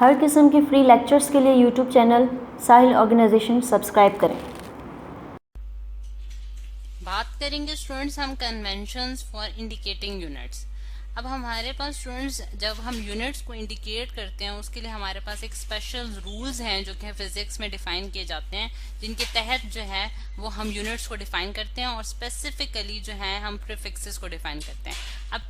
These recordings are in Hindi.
हर किस्म के फ्री लेक्चर्स के लिए यूट्यूब चैनल साहिल ऑर्गेनाइजेशन सब्सक्राइब करें। बात करेंगे स्टूडेंट्स हम कन्वेंशंस फॉर इंडिकेटिंग यूनिट्स। अब हमारे पास स्टूडेंट्स जब हम यूनिट्स को इंडिकेट करते हैं उसके लिए हमारे पास एक स्पेशल रूल्स हैं जो कि फिजिक्स में डिफाइन किए जाते हैं, जिनके तहत जो है वो हम यूनिट्स को डिफाइन करते हैं और स्पेसिफिकली जो है हम प्रीफिक्सेस को डिफाइन करते हैं। अब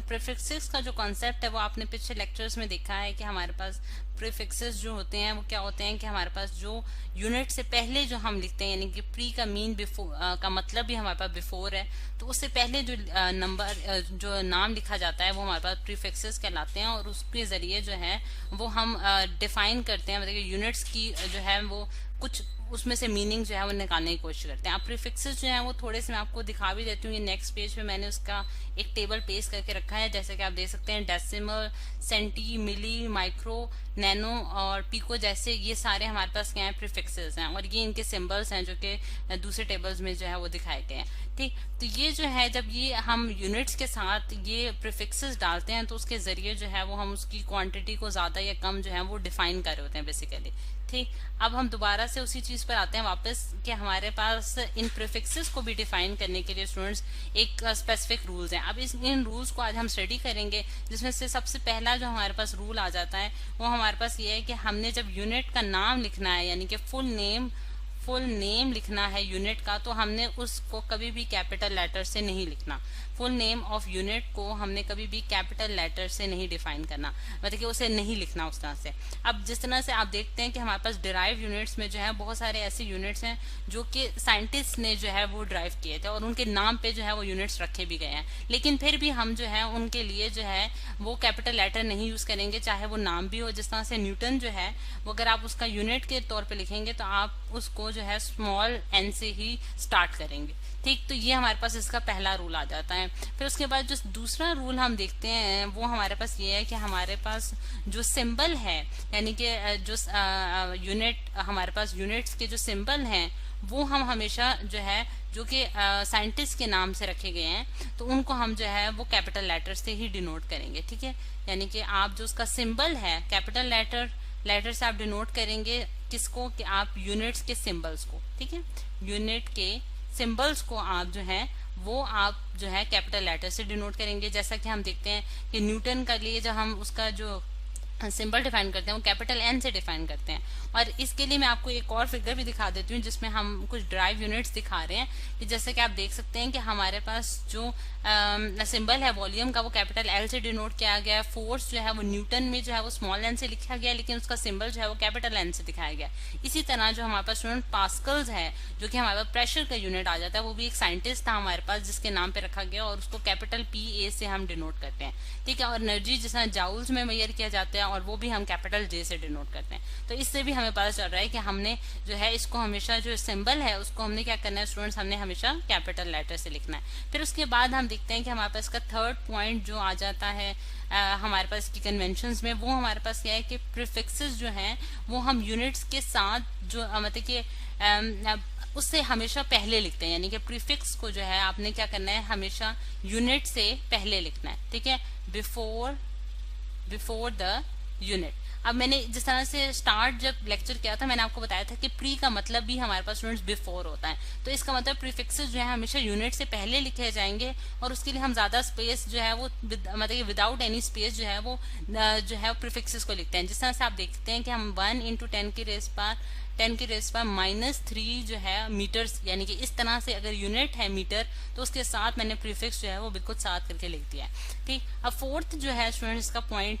प्रीफिक्सेस का जो कॉन्सेप्ट है वो आपने पिछले लेक्चर्स में देखा है कि हमारे पास प्रीफिक्सेस जो होते हैं वो क्या होते हैं कि हमारे पास जो यूनिट से पहले जो हम लिखते हैं, यानी कि प्री का मीन बिफोर का मतलब भी हमारे पास बिफोर है, तो उससे पहले जो नंबर जो नाम लिखा जाता है वो हमारे पास प्रीफिक्सेस कहलाते हैं और उसके जरिए जो है वो हम डिफाइन करते हैं, मतलब यूनिट्स की जो है वो कुछ उसमें से मीनिंग जो है वो निकालने की कोशिश करते हैं। अब प्रीफिक्सेस जो है वो थोड़े से मैं आपको दिखा भी देती हूँ। ये नेक्स्ट पेज पे मैंने उसका एक टेबल पेस्ट करके रखा है, जैसे कि आप देख सकते हैं डेसिमल, सेंटी, मिली, माइक्रो, नैनो और पिको जैसे ये सारे हमारे पास क्या है प्रीफिक्सेस हैं और ये इनके सिंबल्स हैं जो कि दूसरे टेबल्स में जो है वो दिखाए गए हैं। ठीक, तो ये जो है जब ये हम यूनिट्स के साथ ये प्रीफिक्सेस डालते हैं तो उसके जरिए जो है वो हम उसकी क्वांटिटी को ज्यादा या कम जो है वो डिफाइन कर रहे होते हैं बेसिकली। ठीक, अब हम दोबारा से उसी चीज पर आते हैं वापस कि हमारे पास इन प्रीफिक्सेस को भी डिफाइन करने के लिए स्टूडेंट्स एक स्पेसिफिक रूल्स हैं। अब इन रूल्स को आज हम स्टडी करेंगे, जिसमें से सबसे पहला जो हमारे पास रूल आ जाता है वो हमारे पास ये है कि हमने जब यूनिट का नाम लिखना है, यानी कि फुल नेम लिखना है यूनिट का, तो हमने उसको कभी भी कैपिटल लेटर से नहीं लिखना। फुल नेम ऑफ यूनिट को हमने कभी भी कैपिटल लेटर से नहीं डिफाइन करना, मतलब कि उसे नहीं लिखना उस तरह से। अब जिस तरह से आप देखते हैं कि हमारे पास डिराइव यूनिट्स में जो है बहुत सारे ऐसे यूनिट्स हैं जो कि साइंटिस्ट ने जो है वो ड्राइव किए थे और उनके नाम पे जो है वो यूनिट्स रखे भी गए हैं, लेकिन फिर भी हम जो है उनके लिए जो है वो कैपिटल लेटर नहीं यूज करेंगे, चाहे वो नाम भी हो। जिस तरह से न्यूटन जो है वो अगर आप उसका यूनिट के तौर पे लिखेंगे तो आप उसको जो है स्मॉल एन से ही स्टार्ट करेंगे। ठीक, तो ये हमारे पास इसका पहला रूल आ जाता है। फिर उसके बाद जो दूसरा रूल हम देखते हैं वो हमारे पास ये है कि हमारे पास जो सिंबल है, यानी कि जो यूनिट हमारे पास यूनिट्स के जो सिंबल हैं वो हम हमेशा जो है जो कि साइंटिस्ट के नाम से रखे गए हैं तो उनको हम जो है वो कैपिटल लेटर से ही डिनोट करेंगे। ठीक है, यानी कि आप जो उसका सिंबल है कैपिटल लेटर से आप डिनोट करेंगे किसको, कि आप यूनिट्स के सिंबल्स को। ठीक है, यूनिट के सिंबल्स को आप जो है वो आप जो है कैपिटल लेटर से डिनोट करेंगे। जैसा कि हम देखते हैं कि न्यूटन का लिए जब हम उसका जो सिंबल डिफाइन करते हैं वो कैपिटल एन से डिफाइन करते हैं। और इसके लिए मैं आपको एक और फिगर भी दिखा देती हूँ जिसमें हम कुछ ड्राइव यूनिट्स दिखा रहे हैं कि जैसे कि आप देख सकते हैं कि हमारे पास जो सिंबल है वॉल्यूम का वो कैपिटल एल से डिनोट किया गया है। फोर्स जो है वो न्यूटन में जो है वो स्मॉल एन से लिखा गया, लेकिन उसका सिंबल जो है वो कैपिटल एन से दिखाया गया। इसी तरह जो हमारे पास स्टूडेंट पास्कल्स है जो कि हमारे पास प्रेशर का यूनिट आ जाता है, वो भी एक साइंटिस्ट था हमारे पास जिसके नाम पे रखा गया और उसको कैपिटल पी ए से हम डिनोट करते हैं। ठीक है, और एनर्जी जिस तरह जाउल्स में मेजर किया जाता है और वो भी हम कैपिटल जे से डिनोट करते हैं। तो इससे भी हमें पता चल रहा है कि हमने जो है इसको हमेशा जो सिंबल है उसको हमने क्या करना है स्टूडेंट्स, हमने हमेशा कैपिटल लेटर से लिखना है। फिर उसके बाद हम देखते हैं कि हमारे पास का थर्ड पॉइंट जो आ जाता है हमारे पास की कन्वेंशंस में, वो हमारे पास क्या है कि प्रीफिक्सेस जो हैं वो हम यूनिट्स के साथ जो मतलब कि उससे हमेशा पहले लिखते हैं, यानी कि प्रीफिक्स को जो है आपने क्या करना है हमेशा यूनिट से पहले लिखना है। ठीक है, बिफोर द यूनिट। अब मैंने जिस तरह से स्टार्ट जब लेक्चर किया था मैंने आपको बताया था कि प्री का मतलब भी हमारे पास स्टूडेंट्स बिफोर होता है, तो इसका मतलब प्रीफिक्सेस जो है हमेशा यूनिट से पहले लिखे जाएंगे और उसके लिए हम ज्यादा स्पेस जो है वो मतलब विदाउट एनी स्पेस जो है वो प्रीफिक्सेस को लिखते हैं। जिस तरह से आप देखते हैं कि हम 1 × 10 की रेस पर -3 जो है मीटर्स, यानी कि इस तरह से अगर यूनिट है मीटर तो उसके साथ मैंने प्रीफिक्स जो है वो बिल्कुल साथ करके लिख दिया है। ठीक, अब फोर्थ जो है स्टूडेंट्स का पॉइंट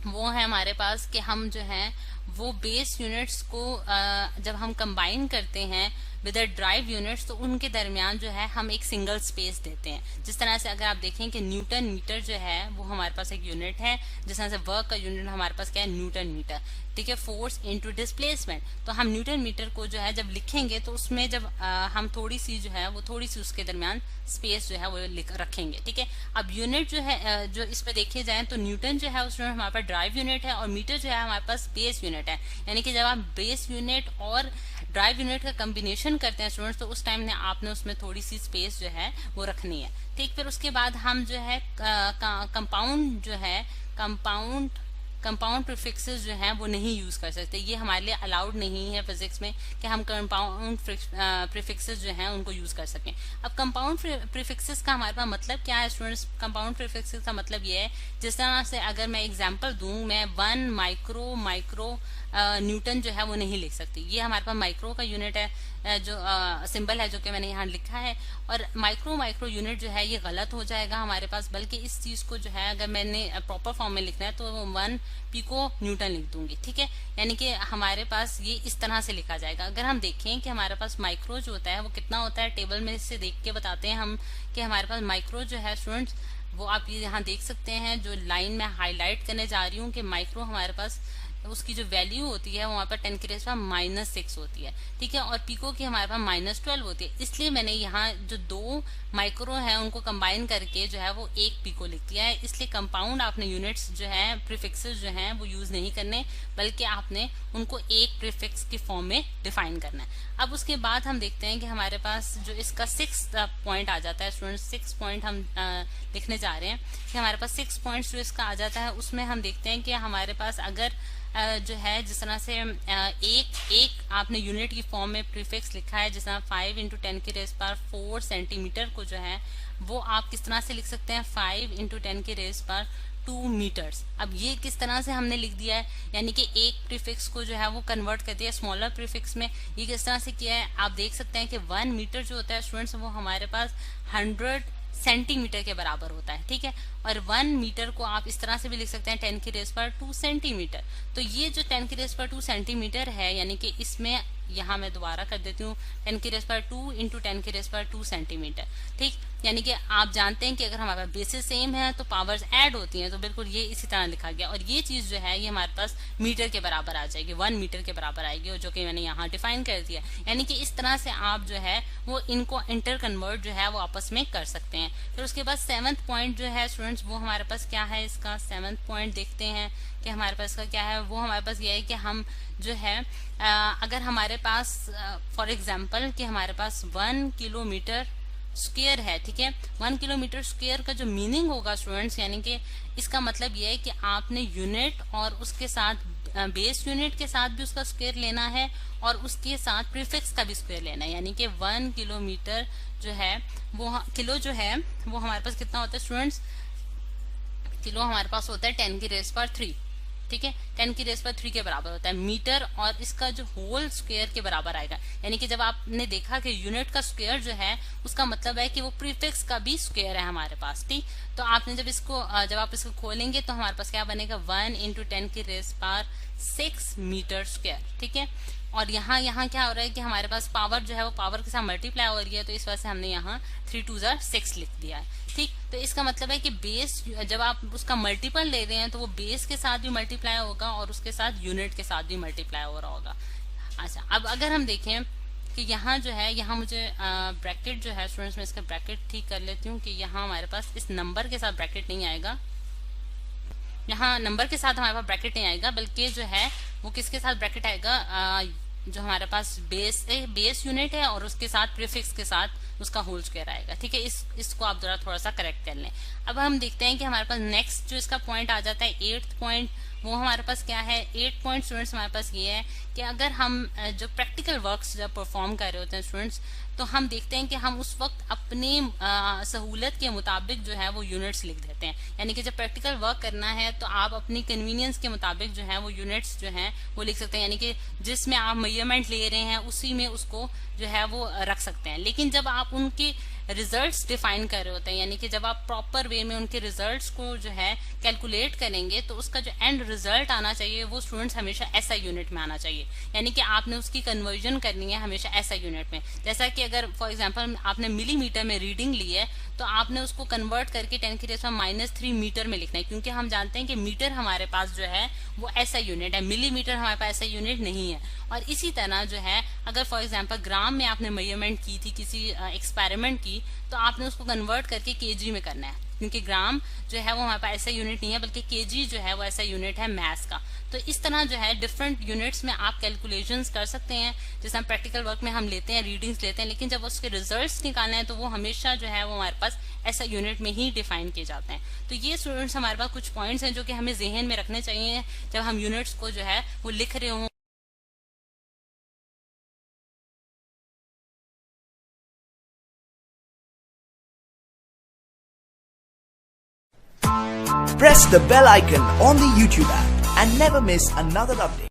वो है हमारे पास कि हम जो है वो बेस यूनिट्स को जब हम कंबाइन करते हैं विद ड्राइव यूनिट्स तो उनके दरमियान जो है हम एक सिंगल स्पेस देते हैं। जिस तरह से अगर आप देखें कि न्यूटन मीटर जो है वो हमारे पास एक यूनिट है, जिस तरह से वर्क का यूनिट हमारे पास क्या है न्यूटन मीटर। ठीक है, फोर्स इनटू डिस्प्लेसमेंट, तो हम न्यूटन मीटर को जो है जब लिखेंगे तो उसमें जब हम थोड़ी सी जो है वो थोड़ी सी उसके दरमियान स्पेस जो है वो रखेंगे। ठीक है, अब यूनिट जो है जो इस पे देखे जाए तो न्यूटन जो है उसमें हमारे पास ड्राइव यूनिट है और मीटर जो है हमारे पास बेस यूनिट है, यानी कि जब आप बेस यूनिट और ड्राइव यूनिट का कॉम्बिनेशन करते हैं स्टूडेंट्स तो उस टाइम ने आपने उसमें थोड़ी सी स्पेस जो है वो रखनी है। ठीक, फिर उसके बाद हम जो है कंपाउंड कंपाउंड प्रीफिक्सेस जो हैं वो नहीं यूज कर सकते, ये हमारे लिए अलाउड नहीं है फिजिक्स में कि हम कंपाउंड प्रीफिक्सेस जो हैं उनको यूज कर सकें। अब कंपाउंड प्रीफिक्सेस का हमारे पास मतलब क्या है स्टूडेंट्स? कंपाउंड प्रीफिक्सेस का मतलब ये है, जिस तरह से अगर मैं एग्जांपल दूं, मैं 1 माइक्रो न्यूटन जो है वो नहीं लिख सकती। ये हमारे पास माइक्रो का यूनिट है, जो सिंबल है जो कि मैंने यहाँ लिखा है, और माइक्रो यूनिट जो है ये गलत हो जाएगा हमारे पास, बल्कि इस चीज को जो है अगर मैंने प्रॉपर फॉर्म में लिखना है तो 1 पिको न्यूटन लिख दूंगी, ठीक है। यानी कि हमारे पास ये इस तरह से लिखा जाएगा। अगर हम देखें कि हमारे पास माइक्रो जो होता है वो कितना होता है, टेबल में से देख के बताते हैं हम कि हमारे पास माइक्रो जो है स्टूडेंट्स, वो आप ये यहाँ देख सकते हैं, जो लाइन में हाईलाइट करने जा रही हूँ कि माइक्रो हमारे पास उसकी जो वैल्यू होती है वो हमारे पास 10⁻⁻⁶ होती है, ठीक है। और पिको की हमारे पास -12 होती है। इसलिए मैंने यहाँ जो 2 माइक्रो है उनको कंबाइन करके जो है वो 1 पिको लिख दिया है। इसलिए कंपाउंड आपने यूनिट्स जो है, प्रीफिक्सेस जो हैं वो यूज नहीं करने, बल्कि आपने उनको एक प्रीफिक्स की फॉर्म में डिफाइन करना है। अब उसके बाद हम देखते हैं कि हमारे पास जो इसका 6th पॉइंट आ जाता है स्टूडेंट्स, 6 पॉइंट हम लिखने जा रहे हैं कि हमारे पास 6 पॉइंट्स जो इसका आ जाता है, उसमें हम देखते हैं कि हमारे पास अगर जो है जिस तरह से एक आपने यूनिट की फॉर्म में प्रीफिक्स लिखा है, जिस तरह 5 × 10⁻⁴ सेंटीमीटर को जो है वो आप किस तरह से लिख सकते हैं, 5 × 10⁻² मीटर्स। अब ये किस तरह से हमने लिख दिया है, यानी कि एक प्रीफिक्स को जो है वो कन्वर्ट कर दिया स्मॉलर प्रीफिक्स में। ये किस तरह से किया है, आप देख सकते हैं कि 1 मीटर जो होता है स्टूडेंट्स वो हमारे पास 100 सेंटीमीटर के बराबर होता है, ठीक है। और 1 मीटर को आप इस तरह से भी लिख सकते हैं 10⁻² सेंटीमीटर। तो ये जो 10⁻² सेंटीमीटर है, यानी कि इसमें यहाँ मैं दोबारा कर देती हूँ 10⁻² × 10⁻² सेंटीमीटर, ठीक। यानी कि आप जानते हैं कि अगर हमारे पास बेसिस सेम है तो पावर्स ऐड होती हैं, तो बिल्कुल ये इसी तरह लिखा गया। और ये चीज जो है ये हमारे पास मीटर के बराबर आ जाएगी, 1 मीटर के बराबर आएगी, और जो कि मैंने यहाँ डिफाइन कर दिया। यानी कि इस तरह से आप जो है वो इनको इंटर कन्वर्ट जो है वो आपस में कर सकते हैं। फिर उसके बाद 7th पॉइंट जो है स्टूडेंट्स, वो हमारे पास क्या है, इसका 7th पॉइंट देखते हैं कि हमारे पास का क्या है। वो हमारे पास ये है कि हम जो है अगर हमारे पास फॉर एग्जाम्पल कि हमारे पास 1 किलोमीटर स्क्वायर है, ठीक है। 1 किलोमीटर स्क्वायर का जो मीनिंग होगा स्टूडेंट्स, यानी कि इसका मतलब ये है कि आपने यूनिट और उसके साथ बेस यूनिट के साथ भी उसका स्क्वायर लेना है और उसके साथ प्रीफिक्स का भी स्क्वायर लेना है। यानी कि 1 किलोमीटर जो है वो किलो जो है वो हमारे पास कितना होता है स्टूडेंट्स, किलो हमारे पास होता है 10⁻3, ठीक है। 10⁻3 के बराबर होता है मीटर, और इसका जो होल स्क्वायर के बराबर आएगा। यानी कि जब आपने देखा कि यूनिट का स्क्वायर जो है उसका मतलब है कि वो प्रीफिक्स का भी स्क्वायर है हमारे पास, ठीक। तो आपने जब आप इसको खोलेंगे तो हमारे पास क्या बनेगा, 1 × 10⁻6 मीटर स्क्वायर, ठीक है। और यहाँ क्या हो रहा है कि हमारे पास पावर जो है वो पावर के साथ मल्टीप्लाई हो रही है, तो इस वजह से हमने यहाँ 3 × 2 = 6 लिख दिया है, ठीक। तो इसका मतलब है कि बेस जब आप उसका मल्टीपल ले रहे हैं तो वो बेस के साथ भी मल्टीप्लाई होगा और उसके साथ यूनिट के साथ भी मल्टीप्लाई हो रहा होगा। अच्छा, अब अगर हम देखें कि यहाँ जो है, यहाँ मुझे ब्रैकेट जो है स्टूडेंट्स, मैं इसका ब्रैकेट ठीक कर लेती हूँ कि यहाँ हमारे पास इस नंबर के साथ ब्रैकेट नहीं आएगा, यहाँ नंबर के साथ हमारे पास ब्रैकेट नहीं आएगा, बल्कि जो है वो किसके साथ ब्रैकेट आएगा, जो हमारे पास बेस यूनिट है और उसके साथ प्रीफिक्स के साथ उसका होल स्क्वायर आएगा, ठीक है। इसको आप जरा थोड़ा सा करेक्ट कर लें। अब हम देखते हैं कि हमारे पास नेक्स्ट जो इसका पॉइंट आ जाता है 8th पॉइंट, वो हमारे पास क्या है। 8 पॉइंट स्टूडेंट्स हमारे पास ये है कि अगर हम जो प्रैक्टिकल वर्क्स जब परफॉर्म कर रहे होते हैं स्टूडेंट्स, तो हम देखते हैं कि हम उस वक्त अपनी सहूलत के मुताबिक जो है वो यूनिट्स लिख देते हैं। यानी कि जब प्रैक्टिकल वर्क करना है तो आप अपनी कन्वीनियंस के मुताबिक जो है वो यूनिट्स जो है वो लिख सकते हैं, यानी कि जिसमें आप मेजरमेंट ले रहे हैं उसी में उसको जो है वो रख सकते हैं। लेकिन जब आप उनके रिजल्ट्स डिफाइन कर रहे होते हैं, यानी कि जब आप प्रॉपर वे में उनके रिजल्ट्स को जो है कैलकुलेट करेंगे, तो उसका जो एंड रिजल्ट आना चाहिए वो स्टूडेंट्स हमेशा SI यूनिट में आना चाहिए। यानी कि आपने उसकी कन्वर्जन करनी है हमेशा SI यूनिट में। जैसा कि अगर फॉर एग्जांपल आपने मिलीमीटर में रीडिंग ली है तो आपने उसको कन्वर्ट करके 10⁻³ मीटर में लिखना है, क्योंकि हम जानते हैं कि मीटर हमारे पास जो है वो SI यूनिट है, मिलीमीटर हमारे पास SI यूनिट नहीं है। और इसी तरह जो है अगर फॉर एग्जांपल ग्राम में आपने मेजरमेंट की थी किसी एक्सपेरिमेंट की, तो आपने उसको कन्वर्ट करके kg में करना है, क्योंकि ग्राम जो है वो हमारे पास ऐसा यूनिट नहीं है, बल्कि केजी जो है वो ऐसा यूनिट है मैथ्स का। तो इस तरह जो है डिफरेंट यूनिट्स में आप कैलकुलेशंस कर सकते हैं। जैसे हम प्रैक्टिकल वर्क में हम लेते हैं, रीडिंग्स लेते हैं, लेकिन जब उसके रिजल्ट्स निकालना है तो वो हमेशा जो है वो हमारे पास ऐसा यूनिट में ही डिफाइन किए जाते हैं। तो ये स्टूडेंट्स हमारे पास कुछ पॉइंट्स हैं जो कि हमें जहन में रखने चाहिए जब हम यूनिट्स को जो है वो लिख रहे हों। Press the bell icon on the YouTube app and never miss another update.